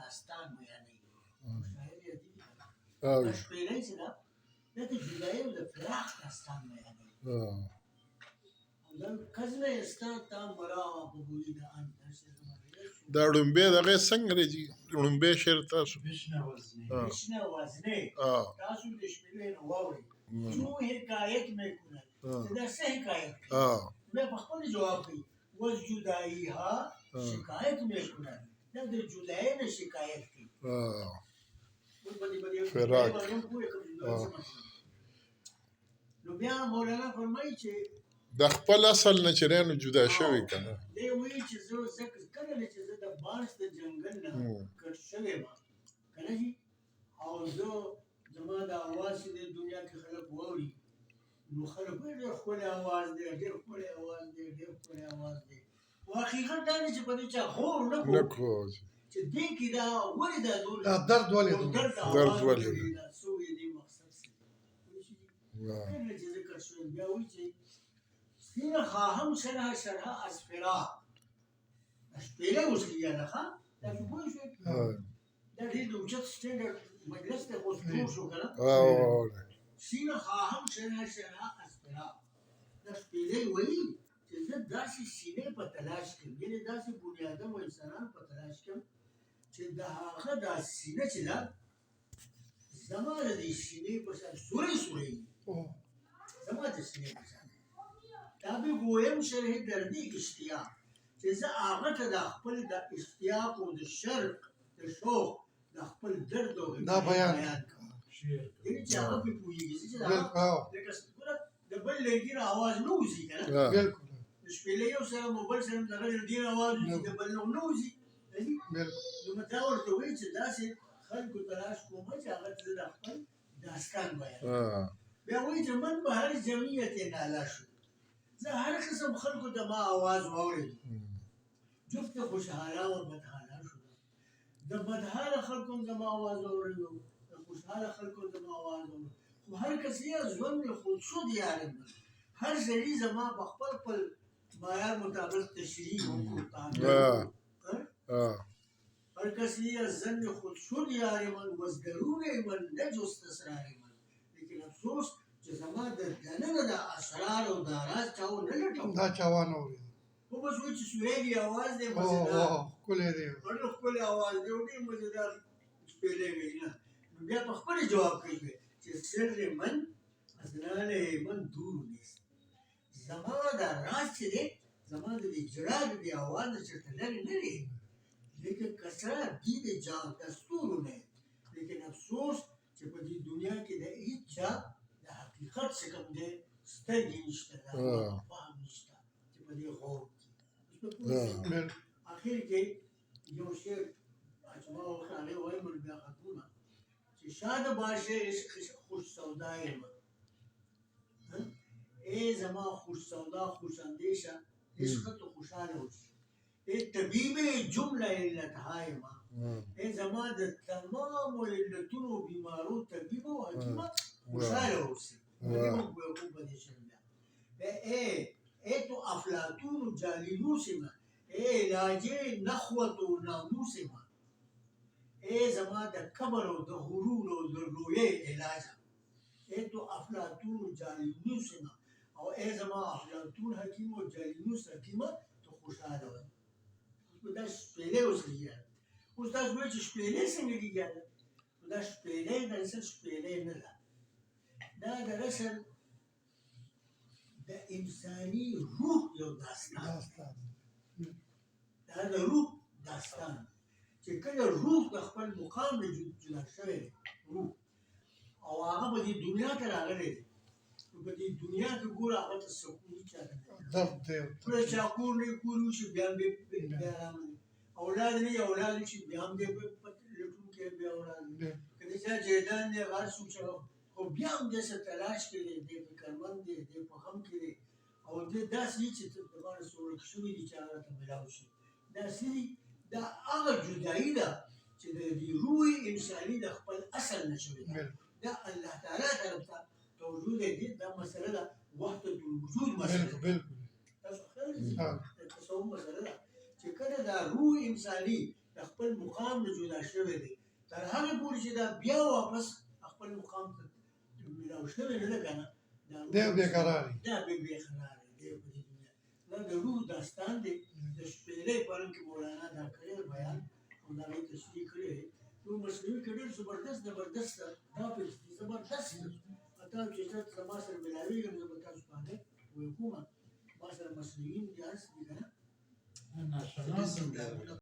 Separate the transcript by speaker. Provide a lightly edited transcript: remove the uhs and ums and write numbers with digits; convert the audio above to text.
Speaker 1: داستان بیانوي شاعر یې دي
Speaker 2: او
Speaker 1: شپېلۍ چې ده دا د جدایۍ او د فراق داستان بیانوي کزنه استا تا مرا بگویی د آن درس
Speaker 2: دا ړومبی دغه څنګه راځي ړومبی شعر تاسو
Speaker 1: وزنه وزنه تاسو د شپېلۍ نه واورئ چون حکایت میکنه دا څه حکایت بیا په خپل جواب کوي وز جدایی ها شکایت میکنه دا د جدایی نه شکایت کوي
Speaker 2: فراق
Speaker 1: نو بیا مولانا فرمایي چې
Speaker 2: د خپل اصل نه چرانو جدا شوی کنه
Speaker 1: دی وایي چې زه کله چې زه د بانس د جنګل نه کټ شوی ما کنه جی او زه زما د اواز چې د دنیا کې خلک واوري نو خلک ډېر ښکلی اواز دی ډېر ښکلی اواز دی ډېر ښکلی اواز دی خو حقیقت دا دی چې په دې چا غور نه کوو چې دې کې دا ولې دا
Speaker 3: درد ولې
Speaker 1: دا څه وي دې مقصد څه کله چې ذکر شوی بیا وایي چې سینه خواهم شرح از فراق شپېلۍ اوس کېږي ده ښه تاسو پوه شوئ دا ډېر د اوچت سټنډرډ مجلس دی خو اوس جوړ شو که نه سینه خواهم شرح از فراق دا شپېلۍ وایي چې زه داسې سینې په تلاش کړم یعنې داسې بنیادم و انسانان په تلاش کړم چې د هغه دا سینه چې ده زما د دې سینې په شان سوری سوری زما د سینې په شان دا به گویم شرح دردی اشتیاق چې زه هغه ته د خپل د اشتیاق او د شرق د شوق د خپل درد او
Speaker 3: دا بیان
Speaker 1: کوم یعنې چې هغه پرې پوهېږي چې لکه د بل لرګي نه اواز نه وځي که نه د شپېلۍ یو سره موبایل سره د هغه لرګي نه اواز وځي د بل نه وځي نو دا ورته وایي چې داسې خلکو تلاش کومه چې هغه ته د خپل داستان بیان بیا وایي چې من به هر جمعیت ناله شو زه هر قسم خلکو ته ما آواز واورېد جفت خوشحاله و بدحاله شو د بدحاله خلکو هم زما آواز واورېد د خوشحاله خلکو هم زما آواز واورېد خو هر کس یې ژوند خود شد یارم هر سړي زما په خپل خپل معیار مطابق تشریح وکړو هر کس یې ظن خود شد یار من وز درون من نجست اسرار من لیکن افسوس چې زما د دننه د اسرار او د راز چاو نه لټوم
Speaker 3: دا چا وانه اورېد
Speaker 1: خو بس وایي چې سورېږي اواز دی مزېدار
Speaker 3: ښکلی دی
Speaker 1: ډېر ښکلی اواز دی او ډېر مزېدار شپېلۍ وایي نه نو بیا په خپله جواب کوي چې سر من از نال من دور نیست زما دا راز چې دی زما د دې جړا د دې اواز نه چېرته لرې نه دی لیکن کسرا دید جان دستور نه لیکن افسوس چې په دې دنیا کې د هیڅ چا د حقیقت څخه کوم دی سترګې نشته دا فهم نشته چې په دې غور وکړي اخر کې یو شعر اجماع وخانه وایم بیا ختمه چې شاد باشه عشق خوش سودا یم ای زما خوش سودا خوش اندیشه عشق تو خوشحاله اوسه ای طبیب جمله علتهای ما ای زما د تمام علتونو بیمارو طبیب و حکیمه خوشحاله اوسه ای تو افلاطون و جالینوس ما ای علاج نخوت و ناموس ما ای زما د کبر و د غرور و د رویه علاج ای تو افلاطون و جالینوس ما او ای زما افلاطون حکیم و جالینوس حکیمه تو خوشحاله اوسه دا شپېلۍ اوس کېږي اوس تاسو وایئ چې شپېلۍ څنګه کېږي دا شپېلۍ دراصل شپېلۍ نه ده دا دراصل د انساني روح یو داستان دا د روح داستان چې کله روح د خپل مقام نه جدا شوی روح او هغه په دې دنیا ته راغلی دی نو په دې دنیا کې ګوره هغه ته سکون هېچا ته
Speaker 3: درد دی
Speaker 1: کله چې کور نه کور وشي بیا هم بیا رامني اولاد نه وي اولاد وشي بیا هم دی لټونکی بیا اولاد که د چا جیدان دی هغه هر څوک چې خو بیا هم داسې تلاش کې دی دی فکرمند دی دی په غم کې دی او دی داسې وي چې دباندې څه ورک شوي دي چې هغه ته میلاو شي داسې دي دا هغه جدایي ده چې د دې روح انساني د خپل اصل نه شوې ده دا الله تعالی طرف ته توجود دی دا مسله ده وحدت الوجود مسله تاسو خیال تصوف مسله ده چې کله دا روح انساني د د خپل مقام نه جدا شوی دی تر هغې پورې چې دا بیا واپس خپل مقام ته ملاو شوی نه ده که نه
Speaker 3: دی بېقرار دی
Speaker 1: دا بېقرار دی په دې دنیا دا د روح داستان دی د شپېلۍ په اړه کې مولانا دا کړی بیان او دا یې تشریح کړی دی نو مصنوعي کې ډېر زبردست دا پېښې زبردست تا چې ته ما سره ملاوېږي نو زه به تاسو باندې ویې کومه ما سره مصنوعي دي هر څه دي که نه